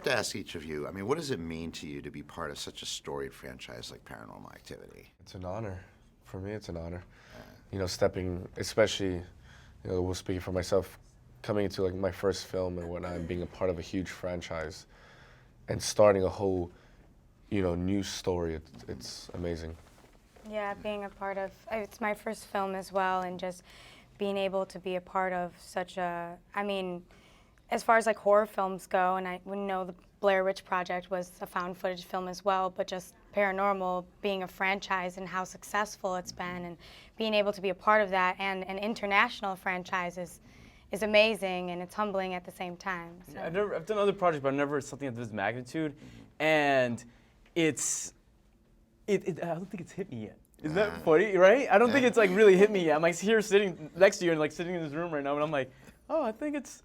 have to ask each of you, I mean, what does it mean to you to be part of such a storied franchise like Paranormal Activity? It's an honor. For me, it's an honor. You know, stepping, especially, you know, speaking for myself, coming into like my first film and whatnot, and being a part of a huge franchise, and starting a whole, you know, new story. It's amazing. Yeah, being a part of, it's my first film as well, and just being able to be a part of such a, I mean, as far as like horror films go, and I know the Blair Witch Project was a found footage film as well, but just Paranormal being a franchise and how successful it's been, and being able to be a part of that and an international franchise is amazing, and it's humbling at the same time. So. I've done other projects, but never something of this magnitude, and I don't think it's hit me yet. Is that funny, right? I don't think it's like really hit me yet. I'm like here sitting next to you and like sitting in this room right now, and I'm like, oh, I think it's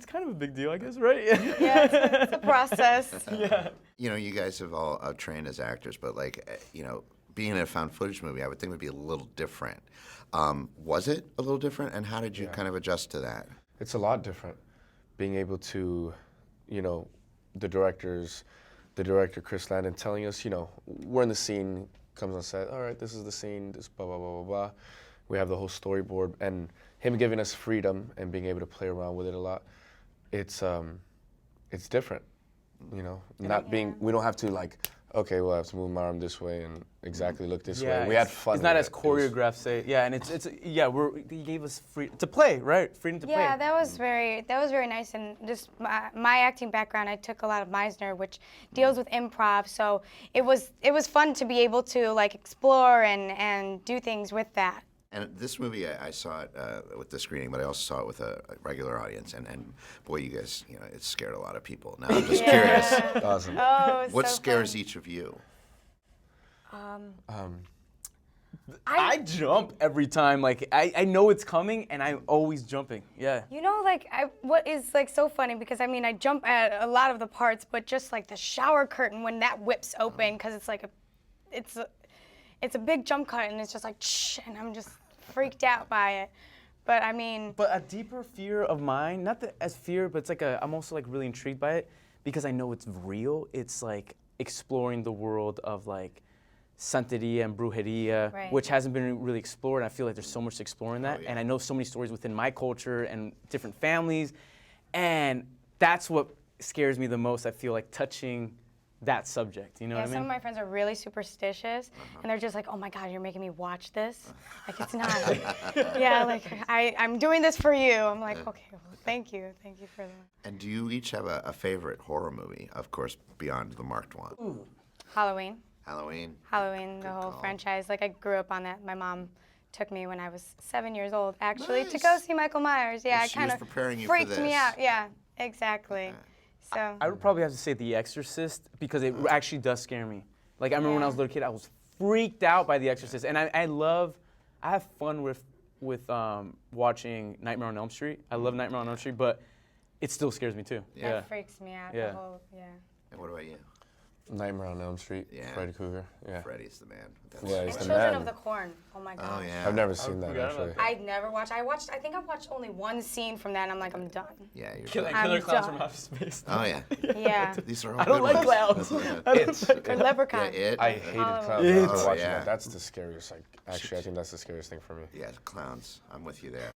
kind of a big deal, I guess, right? Yeah, it's a process. Yeah. You know, you guys have all trained as actors, but like, you know, being in a found footage movie, I would think would be a little different. Was it a little different, and how did you kind of adjust to that? It's a lot different. Being able to, you know, the director Chris Landon telling us, you know, we're in the scene, comes on set, all right, this is the scene, this blah, blah, blah, blah, blah. We have the whole storyboard, and him giving us freedom and being able to play around with it a lot. It's different, you know, we don't have to like, okay, well, I have to move my arm this way and exactly look this way. We had fun. It's not as choreographed, say. Yeah, and he gave us freedom to play, right? Freedom to play. Yeah, that was very nice, and just my acting background, I took a lot of Meisner, which deals with improv, so it was fun to be able to like explore and do things with that. And this movie, I saw it with the screening, but I also saw it with a regular audience. And boy, you guys, you know, it scared a lot of people. Now I'm just curious. Awesome. Oh, What so scares fun. each of you? I jump every time. Like I know it's coming, and I'm always jumping. Yeah. You know, like what is like so funny, because I mean I jump at a lot of the parts, but just like the shower curtain when that whips open, because it's like it's a big jump cut, and it's just like shh, and I'm just freaked out by it. But I mean. But a deeper fear of mine, not that as fear, but it's like I'm also like really intrigued by it because I know it's real. It's like exploring the world of like Santeria and Brujeria, right. which hasn't been really explored. And I feel like there's so much to explore in that. Oh, yeah. And I know so many stories within my culture and different families. And that's what scares me the most. I feel like touching that subject, you know what I mean? Some of my friends are really superstitious, and they're just like, oh my God, you're making me watch this? Like, it's not. Yeah, like, I'm doing this for you. I'm like, okay, well, thank you for that. And do you each have a favorite horror movie, of course, beyond the marked one? Ooh. Halloween, Good the whole call. franchise. Like, I grew up on that. My mom took me when I was 7 years old, actually, to Nice. go see Michael Myers. Yeah, Well, it she kind was of preparing you for freaked me this. out. Yeah, exactly. So. I would probably have to say The Exorcist because it actually does scare me. Like I remember when I was a little kid, I was freaked out by The Exorcist, and I have fun with watching Nightmare on Elm Street. I love Nightmare on Elm Street, but it still scares me too. Yeah. That freaks me out. Yeah. The whole, yeah. And what about you? Nightmare on Elm Street, Yeah. Freddy Krueger. Yeah. Freddy's the man. Yeah, he's And the Children man. of the Corn. Oh my God. Oh, yeah. I've never seen that forgot about actually. I'd never watched. I think I've watched only one scene from that, and I'm like, I'm done. Yeah, you're Killer right. Clowns done. from Outer Space. Oh, yeah. Yeah. These are all I don't good like ones. clowns. Or Leprechaun. Yeah, it. I hated clowns It. after watching Yeah. that. That's the scariest. Like, actually, I think that's the scariest thing for me. Yeah, clowns. I'm with you there.